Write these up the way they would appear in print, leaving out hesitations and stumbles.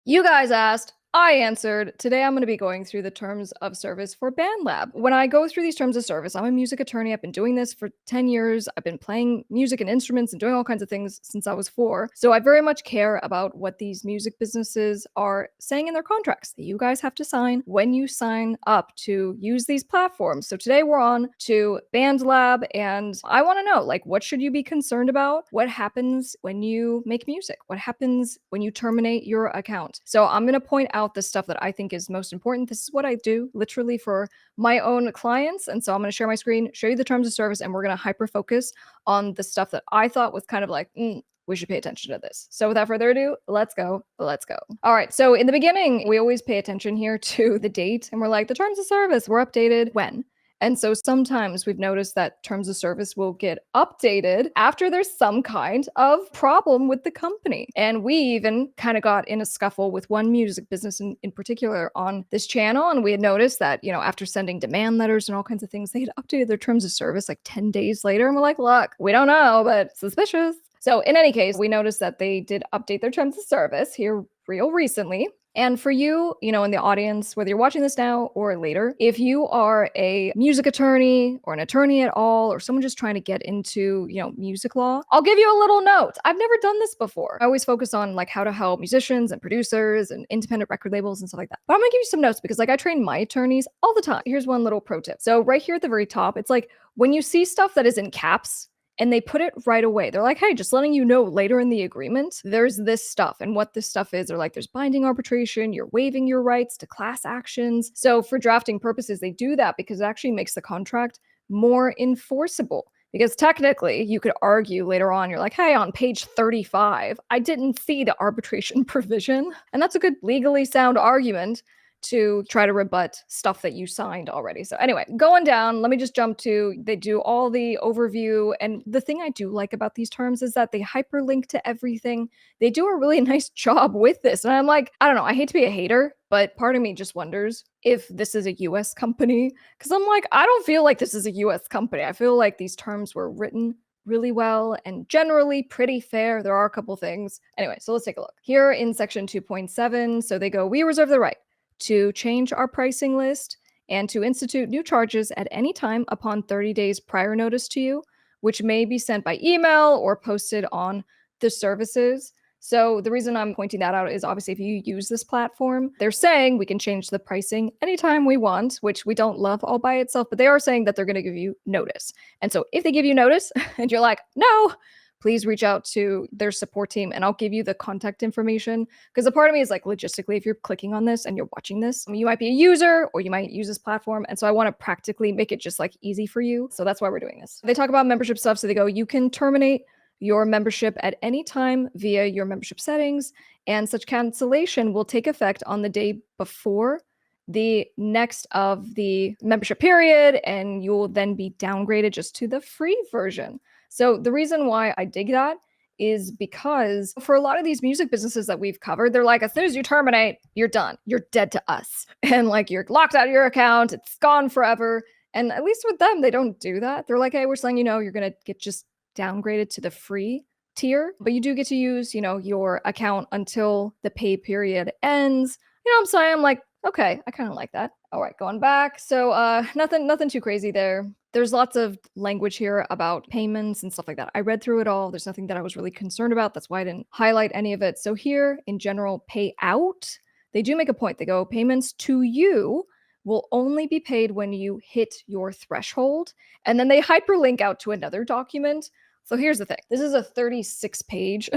You guys asked, I answered. Today I'm going to be going through the terms of service for BandLab. When I go through these terms of service, I'm a music attorney. I've been doing this for 10 years. I've been playing music and instruments and doing all kinds of things since I was 4. So I very much care about what these music businesses are saying in their contracts that you guys have to sign when you sign up to use these platforms. So today we're on to BandLab, and I want to know, like, what should you be concerned about? What happens when you make music? What happens when you terminate your account? So I'm going to point out the stuff that I think is most important. This is what I do literally for my own clients. And so I'm going to share my screen, show you the terms of service, and we're going to hyper focus on the stuff that I thought was kind of like, we should pay attention to this. So without further ado, let's go. All right. So in the beginning, we always pay attention here to the date, and we're like, the terms of service were updated when? And so sometimes we've noticed that terms of service will get updated after there's some kind of problem with the company. And we even kind of got in a scuffle with one music business in particular on this channel. And we had noticed that, after sending demand letters and all kinds of things, they had updated their terms of service like 10 days later. And we're like, look, we don't know, but suspicious. So in any case, we noticed that they did update their terms of service here real recently. And for you, in the audience, whether you're watching this now or later, if you are a music attorney or an attorney at all, or someone just trying to get into, music law, I'll give you a little note. I've never done this before. I always focus on like how to help musicians and producers and independent record labels and stuff like that. But I'm gonna give you some notes because like I train my attorneys all the time. Here's one little pro tip. So right here at the very top, it's like when you see stuff that is in caps, and they put it right away. They're like, hey, just letting you know later in the agreement, there's this stuff. And what this stuff is, they're like, there's binding arbitration, you're waiving your rights to class actions. So for drafting purposes, they do that because it actually makes the contract more enforceable. Because technically, you could argue later on, you're like, hey, on page 35, I didn't see the arbitration provision. And that's a good legally sound argument to try to rebut stuff that you signed already. So anyway, going down, let me just jump to, they do all the overview. And the thing I do like about these terms is that they hyperlink to everything. They do a really nice job with this. And I'm like, I don't know, I hate to be a hater, but part of me just wonders if this is a US company. Because I'm like, I don't feel like this is a US company. I feel like these terms were written really well and generally pretty fair. There are a couple things. Anyway, so let's take a look. Here in section 2.7, so they go, we reserve the right to change our pricing list and to institute new charges at any time upon 30 days prior notice to you, which may be sent by email or posted on the services. So the reason I'm pointing that out is obviously if you use this platform, they're saying we can change the pricing anytime we want, which we don't love all by itself, but they are saying that they're going to give you notice. And so if they give you notice and you're like, no, please reach out to their support team and I'll give you the contact information. Because a part of me is like, logistically, if you're clicking on this and you're watching this, you might be a user or you might use this platform. And so I want to practically make it just like easy for you. So that's why we're doing this. They talk about membership stuff. So they go, you can terminate your membership at any time via your membership settings, and such cancellation will take effect on the day before the next of the membership period, and you will then be downgraded just to the free version. So the reason why I dig that is because for a lot of these music businesses that we've covered, they're like, as soon as you terminate, you're done. You're dead to us. And like you're locked out of your account. It's gone forever. And at least with them, they don't do that. They're like, hey, we're letting you know you're going to get just downgraded to the free tier, but you do get to use, your account until the pay period ends. I'm saying? I'm like, okay, I kind of like that. All right, going back. So nothing too crazy there. There's lots of language here about payments and stuff like that. I read through it all. There's nothing that I was really concerned about. That's why I didn't highlight any of it. So here in general, payout, they do make a point. They go, payments to you will only be paid when you hit your threshold. And then they hyperlink out to another document. So here's the thing. This is a 36-page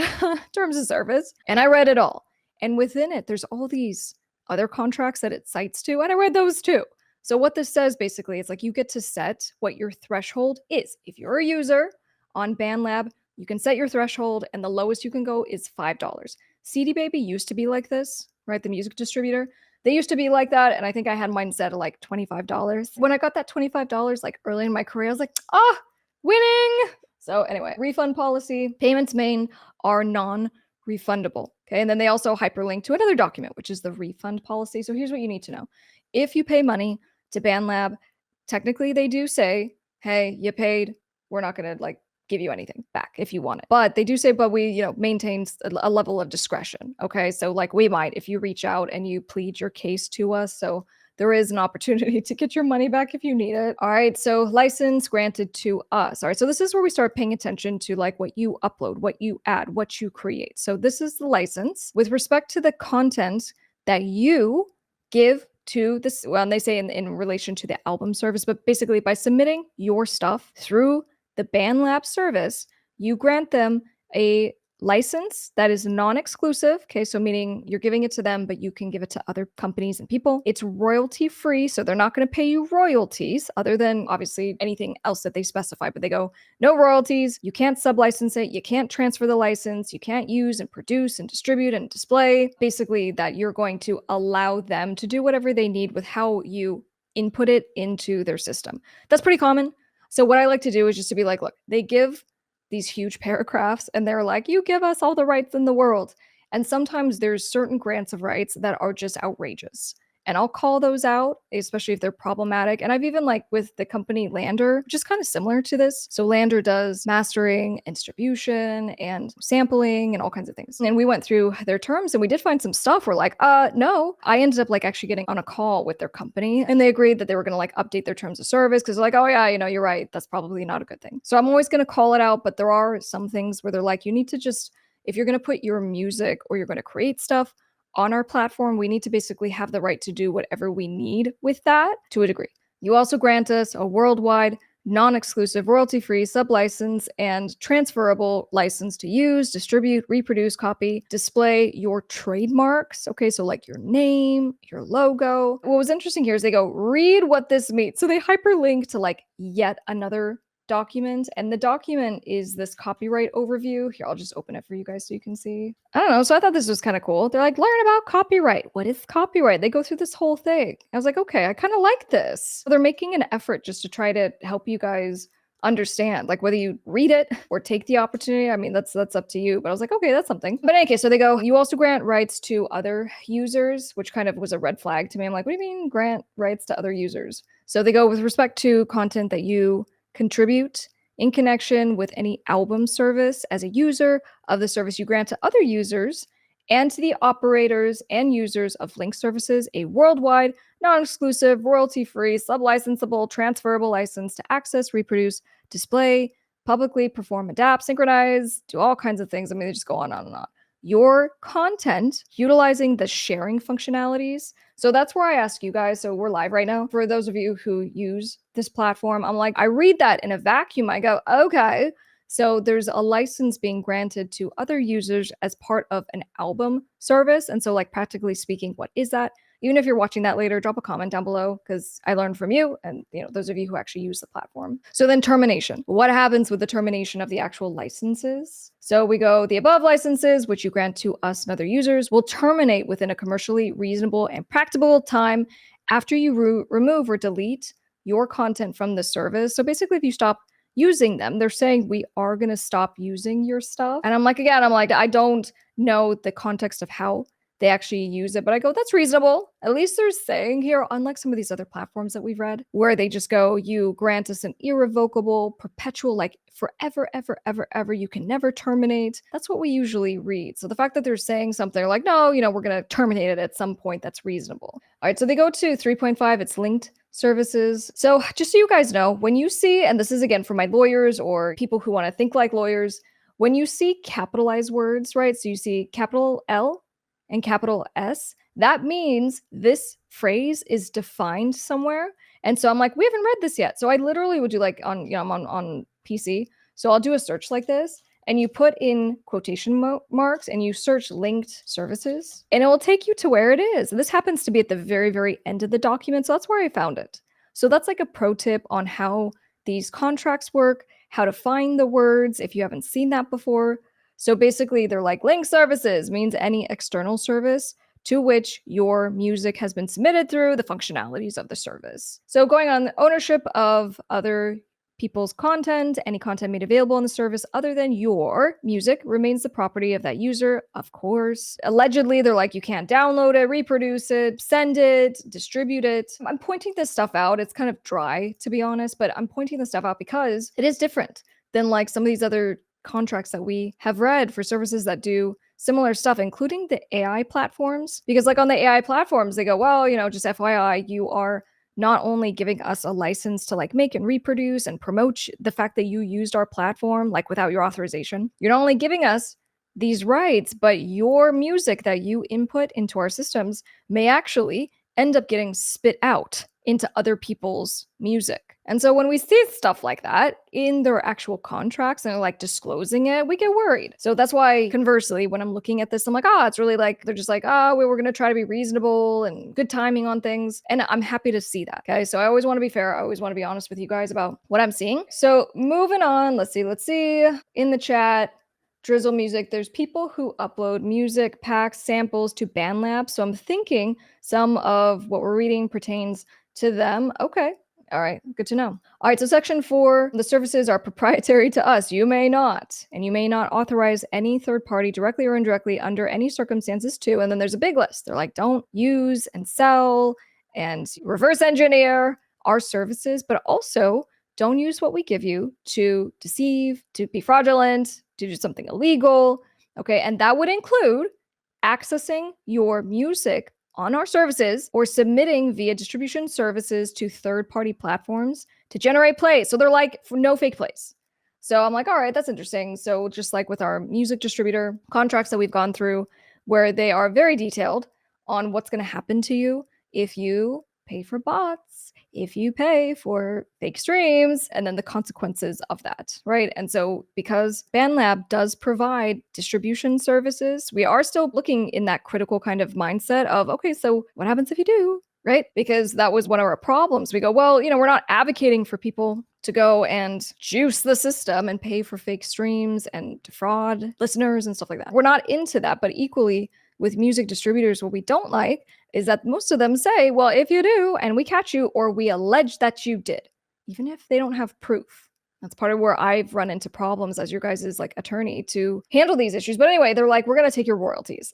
terms of service, and I read it all. And within it, there's all these other contracts that it cites to, and I read those too. So what this says basically, it's like you get to set what your threshold is. If you're a user on BandLab, you can set your threshold, and the lowest you can go is $5. CD Baby used to be like this, right? The music distributor. They used to be like that, and I think I had mine set at like $25. When I got that $25 like early in my career, I was like, winning! So anyway, refund policy, payments main are non-refundable. Okay, and then they also hyperlink to another document, which is the refund policy. So here's what you need to know. If you pay money to BandLab, technically they do say, hey, you paid. We're not going to like give you anything back if you want it. But they do say, but we, maintain a level of discretion. Okay. So like we might, if you reach out and you plead your case to us. So there is an opportunity to get your money back if you need it. All right. So license granted to us. All right. So this is where we start paying attention to like what you upload, what you add, what you create. So this is the license with respect to the content that you give to this. Well, and they say in relation to the album service, but basically by submitting your stuff through the BandLab's service, you grant them a license that is non-exclusive. Okay, so meaning you're giving it to them, but you can give it to other companies and people. It's royalty free, so they're not going to pay you royalties other than obviously anything else that they specify, but they go, no royalties, you can't sub-license it, you can't transfer the license, you can't use and produce and distribute and display. Basically that you're going to allow them to do whatever they need with how you input it into their system. That's pretty common. So what I like to do is just to be like, look, they give these huge paragraphs and they're like, you give us all the rights in the world. And sometimes there's certain grants of rights that are just outrageous. And I'll call those out, especially if they're problematic. And I've even like with the company Lander, which is kind of similar to this. So Lander does mastering and distribution and sampling and all kinds of things. And we went through their terms and we did find some stuff. We're like, no. I ended up like actually getting on a call with their company and they agreed that they were going to like update their terms of service because they're like, oh yeah, you're right. That's probably not a good thing. So I'm always going to call it out. But there are some things where they're like, you need to just, if you're going to put your music or you're going to create stuff on our platform, we need to basically have the right to do whatever we need with that to a degree. You also grant us a worldwide, non-exclusive, royalty-free sub-license and transferable license to use, distribute, reproduce, copy, display your trademarks. Okay, so like your name, your logo. What was interesting here is they go, read what this means. So they hyperlink to like yet another document, and the document is this copyright overview. Here, I'll just open it for you guys so you can see. I don't know, so I thought this was kind of cool. They're like, learn about copyright. What is copyright? They go through this whole thing. I was like, okay, I kind of like this. So they're making an effort just to try to help you guys understand, like whether you read it or take the opportunity. I mean, that's up to you, but I was like, okay, that's something. But in any case, so they go, you also grant rights to other users, which kind of was a red flag to me. I'm like, what do you mean grant rights to other users? So they go, with respect to content that you contribute in connection with any album service as a user of the service, you grant to other users and to the operators and users of link services a worldwide, non-exclusive, royalty-free, sub-licensable, transferable license to access, reproduce, display, publicly perform, adapt, synchronize, do all kinds of things. I mean, they just go on and on. Your content utilizing the sharing functionalities. So that's where I ask you guys. So we're live right now. For those of you who use this platform, I'm like, I read that in a vacuum. I go, okay. So there's a license being granted to other users as part of an album service. And so like practically speaking, what is that? Even if you're watching that later, drop a comment down below because I learned from you and those of you who actually use the platform. So then termination. What happens with the termination of the actual licenses? So we go, the above licenses, which you grant to us and other users, will terminate within a commercially reasonable and practicable time after you remove or delete your content from the service. So basically, if you stop using them, they're saying we are going to stop using your stuff. And I'm like, I don't know the context of how they actually use it, but I go, that's reasonable. At least they're saying here, unlike some of these other platforms that we've read, where they just go, you grant us an irrevocable, perpetual, like forever, ever, you can never terminate. That's what we usually read. So the fact that they're saying something like, no, we're going to terminate it at some point, that's reasonable. All right, so they go to 3.5, it's linked services. So just so you guys know, when you see, and this is again for my lawyers or people who want to think like lawyers, when you see capitalized words, right? So you see capital L and capital S, that means this phrase is defined somewhere. And so I'm like, we haven't read this yet. So I literally would do like on, I'm on PC. So I'll do a search like this and you put in quotation marks and you search linked services and it will take you to where it is. And this happens to be at the very, very end of the document. So that's where I found it. So that's like a pro tip on how these contracts work, how to find the words if you haven't seen that before. So basically they're like link services means any external service to which your music has been submitted through the functionalities of the service. So going on ownership of other people's content, any content made available in the service other than your music remains the property of that user, of course. Allegedly, they're like, you can't download it, reproduce it, send it, distribute it. I'm pointing this stuff out. It's kind of dry, to be honest, but I'm pointing this stuff out because it is different than like some of these other contracts that we have read for services that do similar stuff, including the AI platforms. Because like on the AI platforms, they go, well, just FYI, you are not only giving us a license to like make and reproduce and promote the fact that you used our platform like without your authorization. You're not only giving us these rights, but your music that you input into our systems may actually end up getting spit out into other people's music. And so when we see stuff like that in their actual contracts and they're like disclosing it, we get worried. So that's why conversely, when I'm looking at this, I'm like, it's really like, they're just like, we were going to try to be reasonable and good timing on things. And I'm happy to see that. Okay. So I always want to be fair. I always want to be honest with you guys about what I'm seeing. So moving on, let's see in the chat. Drizzle Music, there's people who upload music packs, samples to BandLabs. So I'm thinking some of what we're reading pertains to them. Okay. All right. Good to know. All right. So section 4, the services are proprietary to us. You may not, and you may not authorize any third party directly or indirectly under any circumstances to. And then there's a big list. They're like, don't use and sell and reverse engineer our services, but also don't use what we give you to deceive, to be fraudulent, to do something illegal. Okay. And that would include accessing your music on our services or submitting via distribution services to third-party platforms to generate plays. So they're like, no fake plays. So I'm like, all right, that's interesting. So just like with our music distributor contracts that we've gone through, where they are very detailed on what's going to happen to you if you pay for bots, if you pay for fake streams, and then the consequences of that, right? And so because BandLab does provide distribution services, we are still looking in that critical kind of mindset of, okay, so what happens if you do, right? Because that was one of our problems. We go, well, we're not advocating for people to go and juice the system and pay for fake streams and defraud listeners and stuff like that. We're not into that, but equally with music distributors, what we don't like is that most of them say, well, if you do, and we catch you, or we allege that you did, even if they don't have proof. That's part of where I've run into problems as your guys' like attorney to handle these issues. But anyway, they're like, we're going to take your royalties.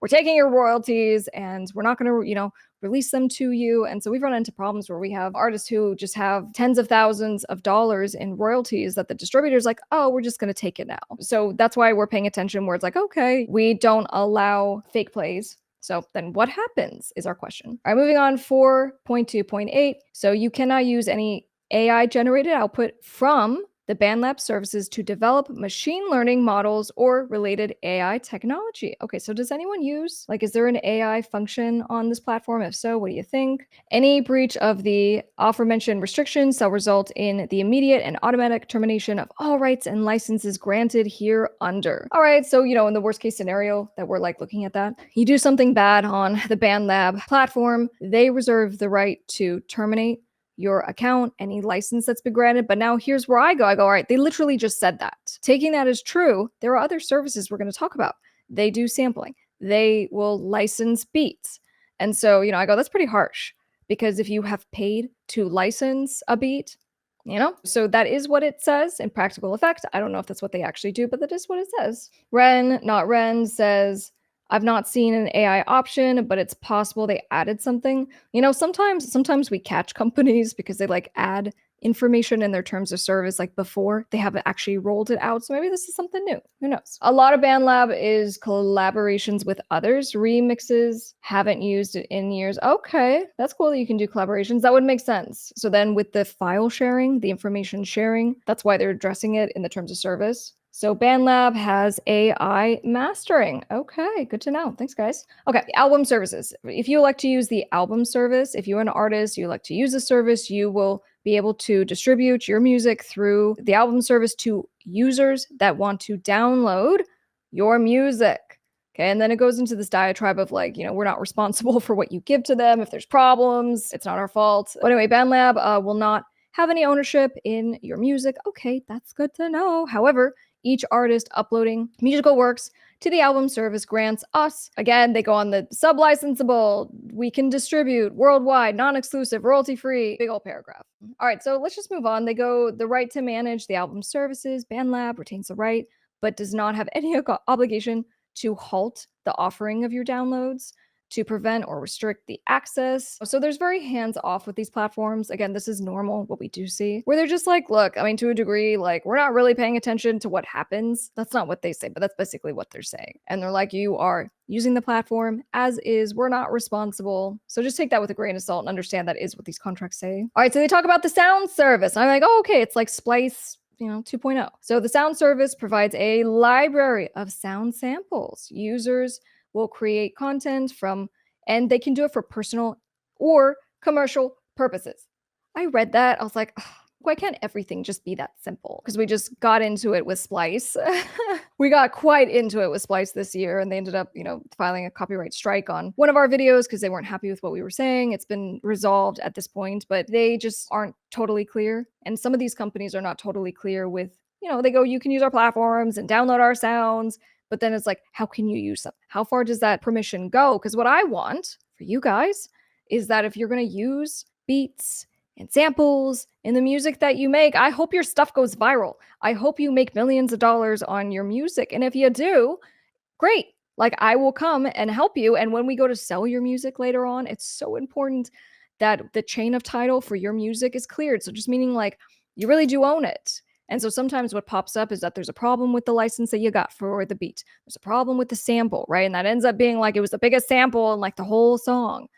We're taking your royalties and we're not going to, release them to you. And so we've run into problems where we have artists who just have tens of thousands of dollars in royalties that the distributor's like, oh, we're just going to take it now. So that's why we're paying attention where it's like, okay, we don't allow fake plays. So then what happens is our question. All right, moving on, 4.2.8. So you cannot use any AI generated output from the BandLab services to develop machine learning models or related AI technology. Okay, so does anyone use, is there an AI function on this platform? If so, what do you think? Any breach of the aforementioned restrictions shall result in the immediate and automatic termination of all rights and licenses granted here under. All right, so, in the worst case scenario that we're looking at that, you do something bad on the BandLab platform, they reserve the right to terminate your account, any license that's been granted. But now here's where I go, all right, they literally just said that. Taking that as true, there are other services we're going to talk about. They do sampling. They will license beats. And so, I go, that's pretty harsh because if you have paid to license a beat, so that is what it says in practical effect. I don't know if that's what they actually do, but that is what it says. Ren, not Ren, says, I've not seen an AI option, but it's possible they added something. Sometimes we catch companies because they add information in their terms of service before they haven't actually rolled it out. So maybe this is something new. Who knows? A lot of BandLab is collaborations with others. Remixes, haven't used it in years. Okay, that's cool that you can do collaborations. That would make sense. So then with the file sharing, the information sharing, that's why they're addressing it in the terms of service. So BandLab has AI mastering. Okay, good to know. Thanks, guys. Okay, album services. If you elect to use the album service, if you're an artist, you elect to use the service, you will be able to distribute your music through the album service to users that want to download your music. Okay, and then it goes into this diatribe of we're not responsible for what you give to them. If there's problems, it's not our fault. But anyway, BandLab will not have any ownership in your music. Okay, that's good to know. However, each artist uploading musical works to the album service grants us, again, they go on the sub-licensable, we can distribute worldwide, non-exclusive, royalty-free, big old paragraph. All right, so let's just move on. They go, the right to manage the album services, BandLab retains the right, but does not have any obligation to halt the offering of your downloads to prevent or restrict the access. So there's very hands off with these platforms. Again, this is normal, what we do see, where they're just like, look, I mean, to a degree, like, we're not really paying attention to what happens. That's not what they say, but that's basically what they're saying. And they're like, you are using the platform as is. We're not responsible. So just take that with a grain of salt and understand that is what these contracts say. All right, so they talk about the sound service. I'm like, oh, okay, it's like Splice 2.0. So the sound service provides a library of sound samples. Users will create content from, and they can do it for personal or commercial purposes. I read that. I was like, why can't everything just be that simple? Because we just got into it with Splice. We got quite into it with Splice this year, and they ended up, filing a copyright strike on one of our videos because they weren't happy with what we were saying. It's been resolved at this point, but they just aren't totally clear. And some of these companies are not totally clear with, they go, you can use our platforms and download our sounds, but then it's like, how can you use them? How far does that permission go? Because what I want for you guys is that if you're going to use beats and samples in the music that you make, I hope your stuff goes viral. I hope you make millions of dollars on your music. And if you do, great. Like, I will come and help you. And when we go to sell your music later on, it's so important that the chain of title for your music is cleared. So just meaning like you really do own it. And so sometimes what pops up is that there's a problem with the license that you got for the beat. There's a problem with the sample, right? And that ends up being like it was the biggest sample in like the whole song.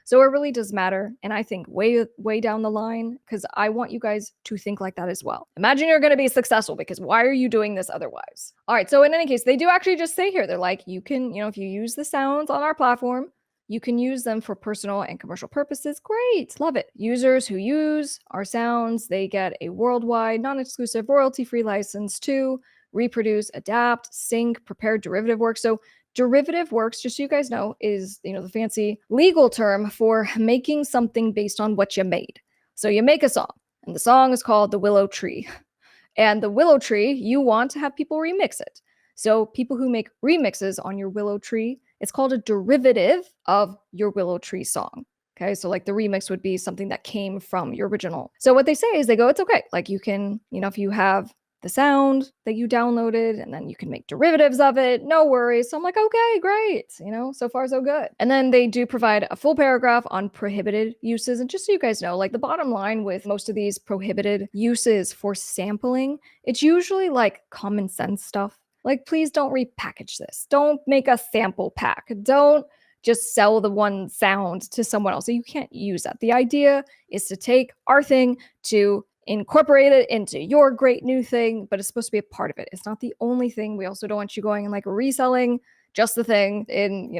So it really does matter. And I think way down the line, because I want you guys to think like that as well. Imagine you're going to be successful, because why are you doing this otherwise? All right. So in any case, they do actually just say here, they're like, you can, if you use the sounds on our platform, you can use them for personal and commercial purposes. Great. Love it. Users who use our sounds, they get a worldwide, non-exclusive, royalty-free license to reproduce, adapt, sync, prepare derivative work. So derivative works, just so you guys know, is the fancy legal term for making something based on what you made. So you make a song, and the song is called The Willow Tree. And the Willow Tree, you want to have people remix it. So people who make remixes on your Willow Tree, it's called a derivative of your Willow Tree song. Okay, so like the remix would be something that came from your original. So what they say is they go, it's okay. Like you can, if you have the sound that you downloaded, and then you can make derivatives of it, no worries. So I'm like, okay, great. So far so good. And then they do provide a full paragraph on prohibited uses. And just so you guys know, like the bottom line with most of these prohibited uses for sampling, it's usually like common sense stuff. Like, please don't repackage this. Don't make a sample pack. Don't just sell the one sound to someone else. So you can't use that. The idea is to take our thing, to incorporate it into your great new thing, but it's supposed to be a part of it. It's not the only thing. We also don't want you going and like reselling just the thing in,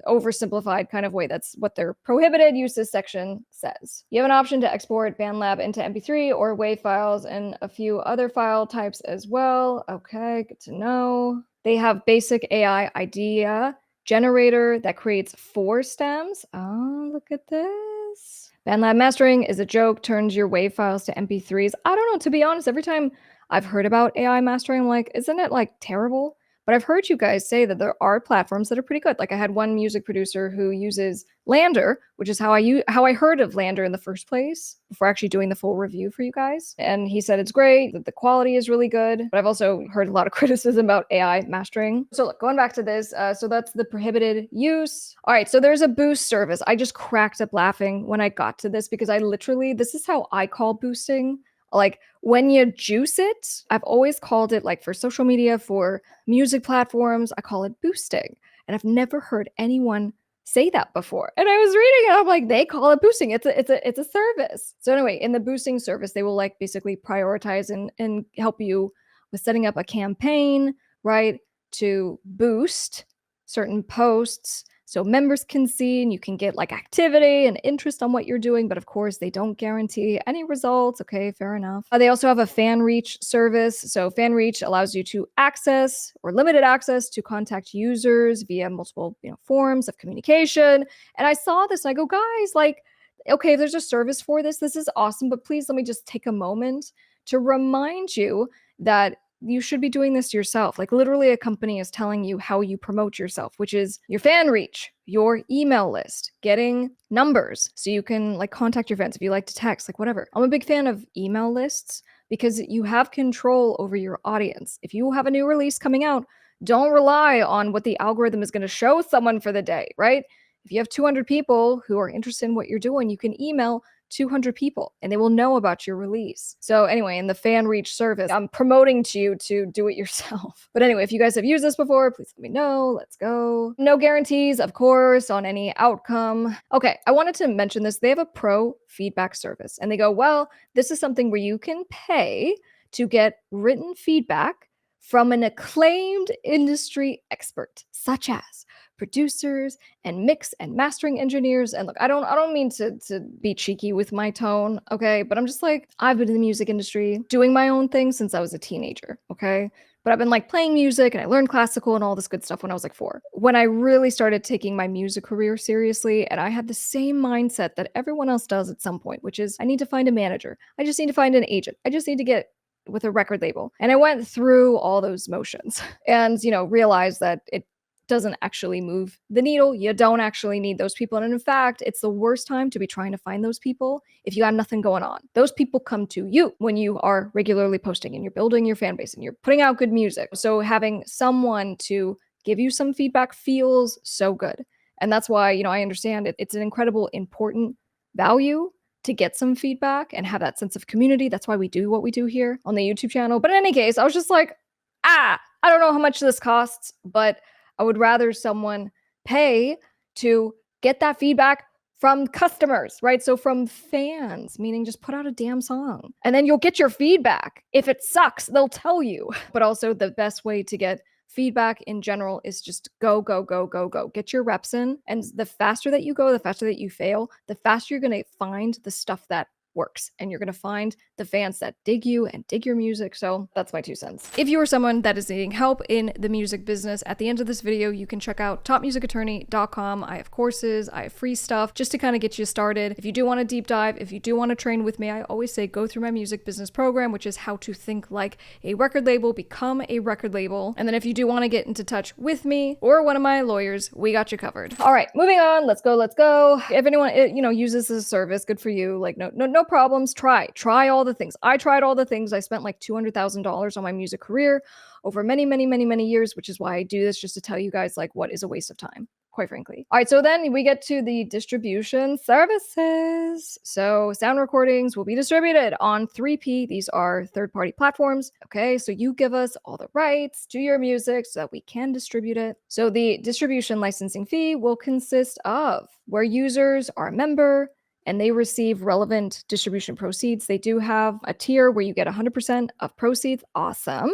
oversimplified kind of way. That's what their prohibited uses section says. You have an option to export BandLab into MP3 or WAV files and a few other file types as well. Okay, good to know. They have basic AI idea generator that creates 4 stems. Oh, look at this. BandLab mastering is a joke, turns your WAV files to MP3s. I don't know, to be honest, every time I've heard about AI mastering, I'm like, isn't it like terrible? But I've heard you guys say that there are platforms that are pretty good. Like I had one music producer who uses Lander, which is how I heard of Lander in the first place before actually doing the full review for you guys. And he said it's great, that the quality is really good. But I've also heard a lot of criticism about AI mastering. So look, going back to this, so that's the prohibited use. All right, so there's a boost service. I just cracked up laughing when I got to this because this is how I call boosting. Like when you juice it, I've always called it, like for social media, for music platforms, I call it boosting. And I've never heard anyone say that before. And I was reading it, I'm like, they call it boosting. It's a service. So anyway, in the boosting service, they will like basically prioritize and help you with setting up a campaign, right, to boost certain posts. So members can see and you can get like activity and interest on what you're doing. But of course, they don't guarantee any results. Okay, fair enough. They also have a fan reach service. So fan reach allows you to access or limited access to contact users via multiple forms of communication. And I saw this and I go, guys, like, okay, if there's a service for this, this is awesome. But please let me just take a moment to remind you that you should be doing this yourself. Like literally a company is telling you how you promote yourself, which is your fan reach, your email list, getting numbers so you can like contact your fans if you like to text, like whatever. I'm a big fan of email lists because you have control over your audience. If you have a new release coming out, don't rely on what the algorithm is going to show someone for the day, right? If you have 200 people who are interested in what you're doing, you can email 200 people and they will know about your release. So anyway, in the fan reach service, I'm promoting to you to do it yourself. But anyway, if you guys have used this before, please let me know. Let's go. No guarantees, of course, on any outcome. Okay, I wanted to mention this. They have a pro feedback service and they go, well, this is something where you can pay to get written feedback from an acclaimed industry expert, such as producers and mix and mastering engineers. And look, I don't mean to be cheeky with my tone, okay? But I'm just like, I've been in the music industry doing my own thing since I was a teenager, okay? But I've been like playing music and I learned classical and all this good stuff when I was like 4. When I really started taking my music career seriously, and I had the same mindset that everyone else does at some point, which is I need to find a manager. I just need to find an agent. I just need to get with a record label. And I went through all those motions and, realized that it doesn't actually move the needle. You don't actually need those people. And in fact, it's the worst time to be trying to find those people if you got nothing going on. Those people come to you when you are regularly posting and you're building your fan base and you're putting out good music. So having someone to give you some feedback feels so good. And that's why, I understand it's an incredible, important value to get some feedback and have that sense of community. That's why we do what we do here on the YouTube channel. But in any case, I was just like, I don't know how much this costs, but I would rather someone pay to get that feedback from customers, right? So from fans, meaning just put out a damn song and then you'll get your feedback. If it sucks, they'll tell you. But also the best way to get feedback in general is just go, go, go, go, go. Get your reps in. And the faster that you go, the faster that you fail, the faster you're going to find the stuff that works. And you're going to find the fans that dig you and dig your music. So that's my 2 cents. If you are someone that is needing help in the music business, at the end of this video, you can check out topmusicattorney.com. I have courses, I have free stuff just to kind of get you started. If you do want to deep dive, if you do want to train with me, I always say go through my music business program, which is how to think like a record label, become a record label. And then if you do want to get into touch with me or one of my lawyers, we got you covered. All right, moving on. Let's go. If anyone, uses this service, good for you. Like no problems. Try all the things. I tried all the things. I spent like $200,000 on my music career over many, many, many, many years, which is why I do this, just to tell you guys like what is a waste of time, quite frankly. All right, so then we get to the distribution services. So sound recordings will be distributed on 3P. These are third-party platforms. Okay, so you give us all the rights to your music so that we can distribute it. So the distribution licensing fee will consist of where users are a member and they receive relevant distribution proceeds. They do have a tier where you get 100% of proceeds. Awesome.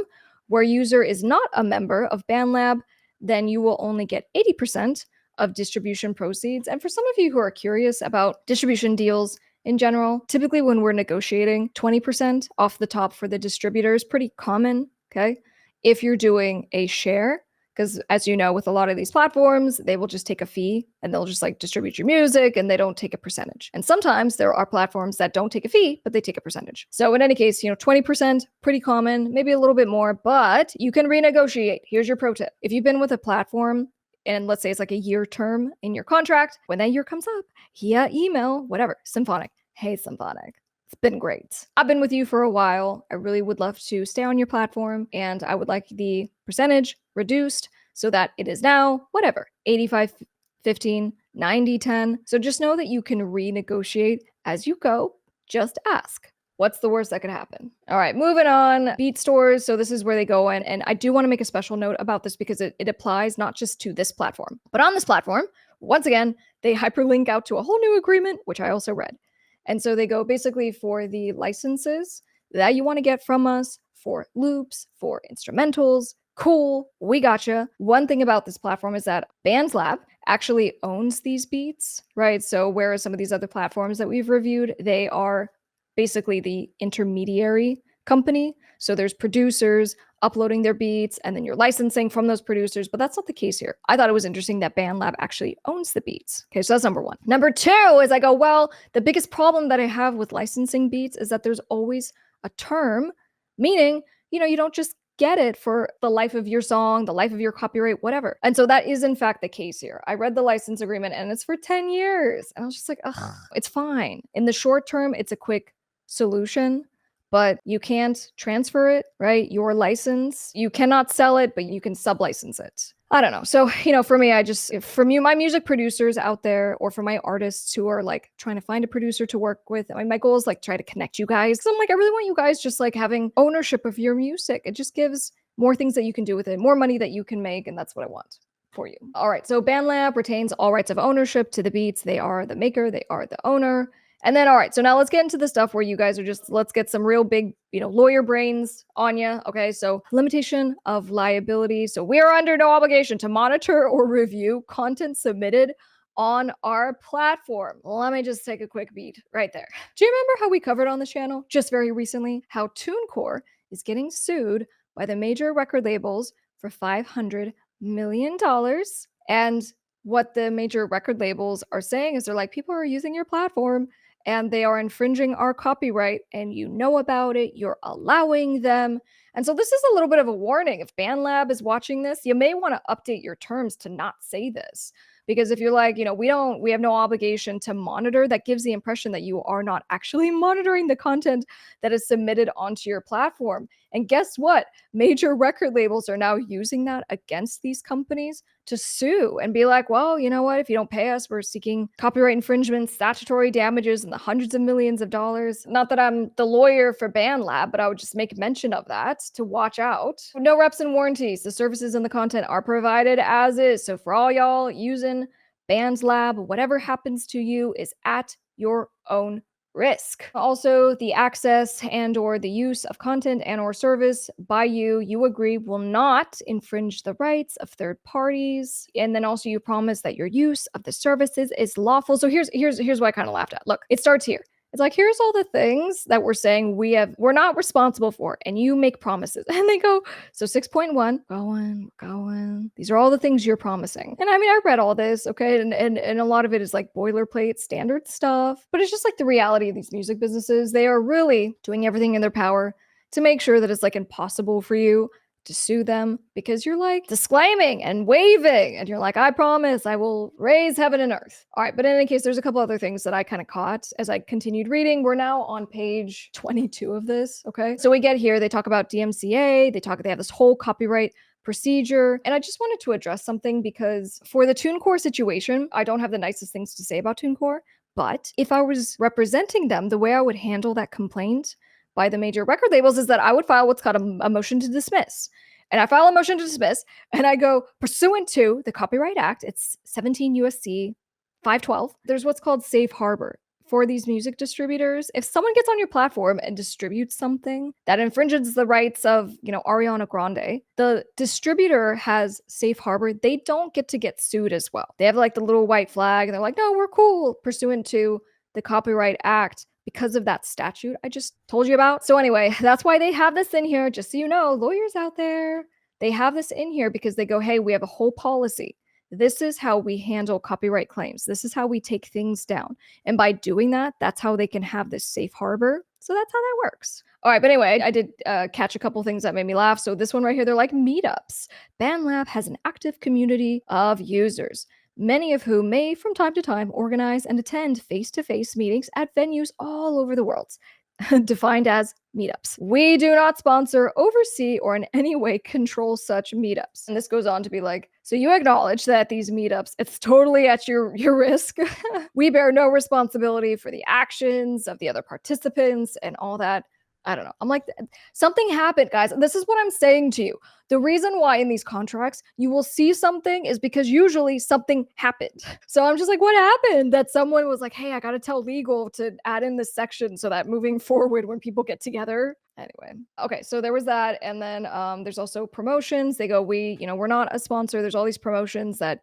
Where user is not a member of BandLab, then you will only get 80% of distribution proceeds. And for some of you who are curious about distribution deals in general, typically when we're negotiating, 20% off the top for the distributor is pretty common, okay? If you're doing a share, because as you know, with a lot of these platforms, they will just take a fee and they'll just like distribute your music and they don't take a percentage. And sometimes there are platforms that don't take a fee, but they take a percentage. So in any case, 20%, pretty common, maybe a little bit more, but you can renegotiate. Here's your pro tip. If you've been with a platform and let's say it's like a year term in your contract, when that year comes up, email, whatever, Symphonic. Hey, Symphonic. It's been great. I've been with you for a while. I really would love to stay on your platform and I would like the percentage reduced so that it is now, whatever, 85, 15, 90, 10. So just know that you can renegotiate as you go. Just ask. What's the worst that could happen? All right, moving on. Beat stores. So this is where they go in. And I do want to make a special note about this because it applies not just to this platform, but on this platform, once again, they hyperlink out to a whole new agreement, which I also read. And so they go basically for the licenses that you want to get from us, for loops, for instrumentals. Cool, we gotcha. One thing about this platform is that BandLab actually owns these beats, right? So whereas some of these other platforms that we've reviewed, they are basically the intermediary company. So there's producers uploading their beats and then you're licensing from those producers, but that's not the case here. I thought it was interesting that BandLab actually owns the beats. Okay, so that's number 1. Number 2 is I go, well, the biggest problem that I have with licensing beats is that there's always a term, meaning, you don't just get it for the life of your song, the life of your copyright, whatever. And so that is in fact the case here. I read the license agreement and it's for 10 years. And I was just like, ugh, it's fine. In the short term, it's a quick solution, but you can't transfer it, right? Your license, you cannot sell it, but you can sub-license it. I don't know. So, for me, from you, my music producers out there, or for my artists who are like trying to find a producer to work with, my goal is like try to connect you guys. Cause I'm like, I really want you guys just like having ownership of your music. It just gives more things that you can do with it, more money that you can make. And that's what I want for you. All right. So BandLab retains all rights of ownership to the beats. They are the maker, they are the owner. And then, all right, so now let's get into the stuff where you guys are let's get some real big, lawyer brains on you. Okay, so limitation of liability. So we are under no obligation to monitor or review content submitted on our platform. Let me just take a quick beat right there. Do you remember how we covered on the channel just very recently how TuneCore is getting sued by the major record labels for $500 million? And what the major record labels are saying is they're like, people are using your platform and they are infringing our copyright, and you know about it, you're allowing them. And so this is a little bit of a warning. If BandLab is watching this, you may want to update your terms to not say this. Because if you're like, we have no obligation to monitor, that gives the impression that you are not actually monitoring the content that is submitted onto your platform. And guess what? Major record labels are now using that against these companies to sue and be like, well, you know what? If you don't pay us, we're seeking copyright infringement, statutory damages in the hundreds of millions of dollars. Not that I'm the lawyer for BandLab, but I would just make mention of that to watch out. No reps and warranties. The services and the content are provided as is. So for all y'all using BandLab, whatever happens to you is at your own risk. Also, the access and or the use of content and or service by you agree will not infringe the rights of third parties. And then also you promise that your use of the services is lawful. So here's what I kind of laughed at. Look, it starts here. It's like, here's all the things that we're saying we're not responsible for, and you make promises. And they go, so 6.1, going. These are all the things you're promising. And I mean, I read all this, okay? And a lot of it is like boilerplate standard stuff, but it's just like the reality of these music businesses. They are really doing everything in their power to make sure that it's like impossible for you to sue them, because you're like disclaiming and waving and you're like, I promise I will raise heaven and earth. All right, but in any case, there's a couple other things that I kind of caught as I continued reading. We're now on page 22 of this. Okay, so we get here, they talk about DMCA, they have this whole copyright procedure. And I just wanted to address something, because for the TuneCore situation, I don't have the nicest things to say about TuneCore, but if I was representing them, the way I would handle that complaint by the major record labels is that I would file what's called a motion to dismiss. And I file a motion to dismiss and I go, pursuant to the Copyright Act, it's 17 USC 512. There's what's called safe harbor for these music distributors. If someone gets on your platform and distributes something that infringes the rights of, Ariana Grande, the distributor has safe harbor. They don't get to get sued as well. They have like the little white flag and they're like, no, we're cool, pursuant to the Copyright Act, because of that statute I just told you about. So anyway, that's why they have this in here, just so you know, lawyers out there, they have this in here because they go, hey, we have a whole policy. This is how we handle copyright claims. This is how we take things down. And by doing that, that's how they can have this safe harbor. So that's how that works. All right, but anyway, I did catch a couple things that made me laugh. So this one right here, they're like Meetups. BandLab has an active community of users, many of whom may from time to time organize and attend face-to-face meetings at venues all over the world, defined as meetups. We do not sponsor, oversee, or in any way control such meetups. And this goes on to be like, so you acknowledge that these meetups, it's totally at your risk. We bear no responsibility for the actions of the other participants and all that. I don't know. I'm like, something happened, guys. This is what I'm saying to you. The reason why in these contracts you will see something is because usually something happened. So I'm just like, what happened? That someone was like, hey, I got to tell legal to add in this section so that moving forward when people get together. Anyway, okay, so there was that. And then there's also promotions. They go, we're not a sponsor. There's all these promotions that,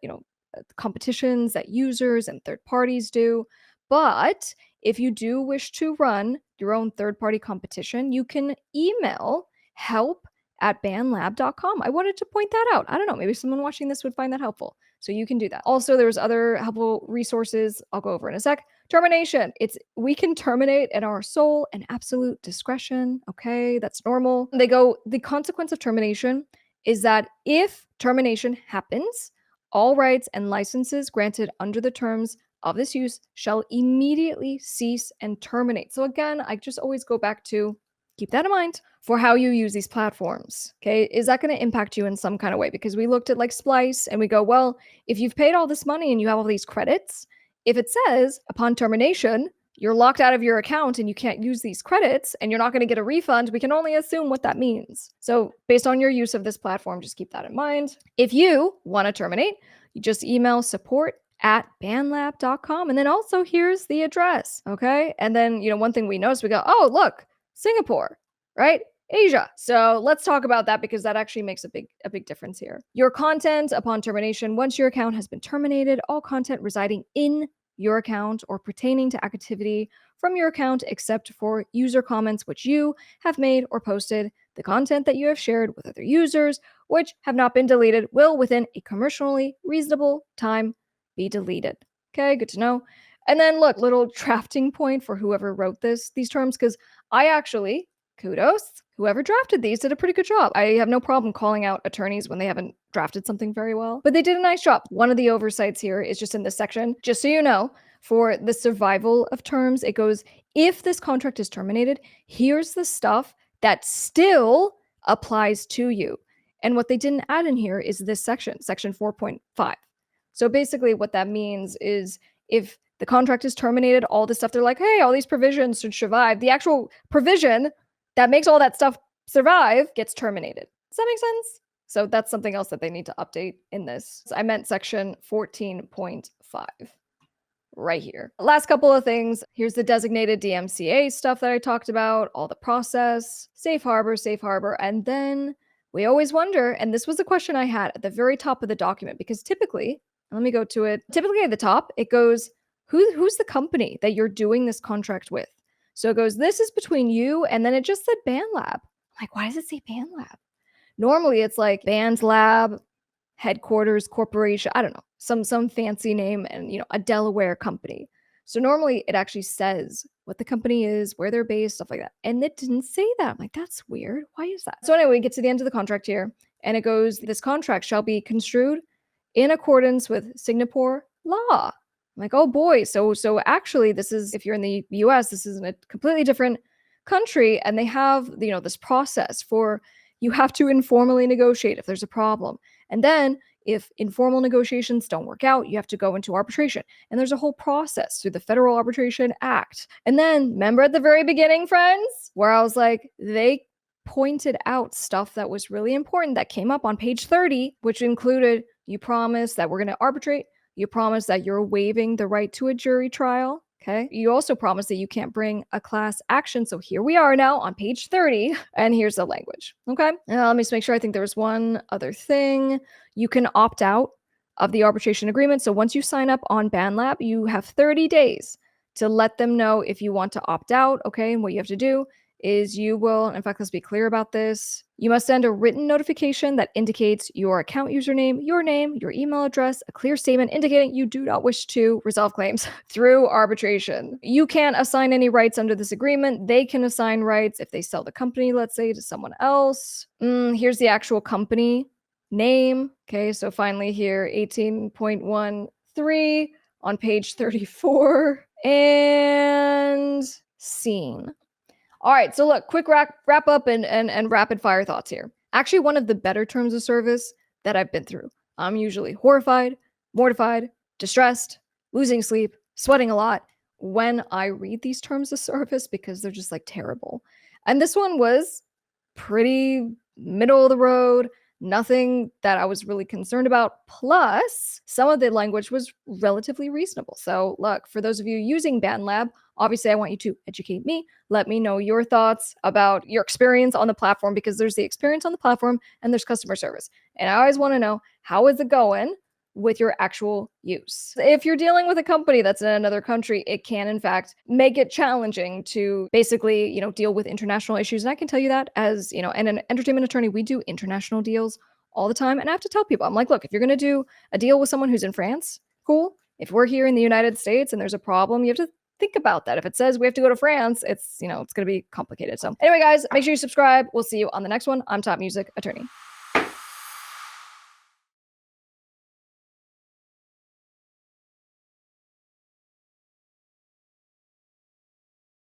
competitions that users and third parties do. But if you do wish to run your own third-party competition, you can email help@bandlab.com. I wanted to point that out. I don't know, maybe someone watching this would find that helpful. So you can do that. Also, there's other helpful resources I'll go over in a sec. Termination. We can terminate at our sole and absolute discretion. Okay, that's normal. They go, the consequence of termination is that if termination happens, all rights and licenses granted under the terms of this use shall immediately cease and terminate. So again, I just always go back to keep that in mind for how you use these platforms. Okay, is that going to impact you in some kind of way? Because we looked at like Splice and we go, well, if you've paid all this money and you have all these credits, if it says upon termination, you're locked out of your account and you can't use these credits and you're not going to get a refund, we can only assume what that means. So based on your use of this platform, just keep that in mind. If you want to terminate, you just email support@bandlab.com. And then also here's the address. Okay. And then, one thing we noticed, we go, oh, look, Singapore, right? Asia. So let's talk about that because that actually makes a big difference here. Your content upon termination, once your account has been terminated, all content residing in your account or pertaining to activity from your account except for user comments which you have made or posted, the content that you have shared with other users which have not been deleted will within a commercially reasonable time be deleted. Okay, good to know. And then look, little drafting point for whoever wrote these terms, because I actually, kudos, whoever drafted these did a pretty good job. I have no problem calling out attorneys when they haven't drafted something very well, but they did a nice job. One of the oversights here is just in this section, just so you know, for the survival of terms, it goes, if this contract is terminated, here's the stuff that still applies to you. And what they didn't add in here is this section, section 4.5. So basically what that means is if the contract is terminated, all this stuff, they're like, hey, all these provisions should survive. The actual provision that makes all that stuff survive gets terminated. Does that make sense? So that's something else that they need to update in this. I meant section 14.5 right here. Last couple of things. Here's the designated DMCA stuff that I talked about, all the process, safe harbor, and then we always wonder, and this was a question I had at the very top of the document, because typically, let me go to it. Typically at the top, it goes, who's the company that you're doing this contract with? So it goes, this is between you, and then it just said BandLab. I'm like, why does it say BandLab? Normally it's like BandLab, headquarters, corporation, I don't know, some fancy name and, a Delaware company. So normally it actually says what the company is, where they're based, stuff like that. And it didn't say that. I'm like, that's weird. Why is that? So anyway, we get to the end of the contract here, and it goes, this contract shall be construed in accordance with Singapore law. I'm like, oh boy. So actually this is, if you're in the US, this is in a completely different country, and they have, this process for, you have to informally negotiate if there's a problem. And then if informal negotiations don't work out, you have to go into arbitration. And there's a whole process through the Federal Arbitration Act. And then remember at the very beginning, friends, where I was like, they pointed out stuff that was really important that came up on page 30, which included, you promise that we're going to arbitrate. You promise that you're waiving the right to a jury trial. Okay. You also promise that you can't bring a class action. So here we are now on page 30, and here's the language. Okay. Let me just make sure. I think there was one other thing. You can opt out of the arbitration agreement. So once you sign up on BandLab, you have 30 days to let them know if you want to opt out. Okay. And what you have to do is you will, in fact, let's be clear about this. You must send a written notification that indicates your account username, your name, your email address, a clear statement indicating you do not wish to resolve claims through arbitration. You can't assign any rights under this agreement. They can assign rights if they sell the company, let's say, to someone else. Here's the actual company name. Okay, so finally here, 18.13 on page 34. And scene. All right, so look, quick wrap up and rapid fire thoughts here. Actually, one of the better terms of service that I've been through. I'm usually horrified, mortified, distressed, losing sleep, sweating a lot when I read these terms of service because they're just like terrible. And this one was pretty middle of the road, nothing that I was really concerned about. Plus, some of the language was relatively reasonable. So look, for those of you using BandLab, obviously I want you to educate me. Let me know your thoughts about your experience on the platform, because there's the experience on the platform and there's customer service. And I always want to know, how is it going with your actual use? If you're dealing with a company that's in another country, it can in fact make it challenging to basically, deal with international issues. And I can tell you that as, and an entertainment attorney, we do international deals all the time. And I have to tell people, I'm like, look, if you're going to do a deal with someone who's in France, cool. If we're here in the United States and there's a problem, you have to think about that. If it says we have to go to France, it's going to be complicated. So anyway, guys, make sure you subscribe. We'll see you on the next one. I'm Top Music Attorney.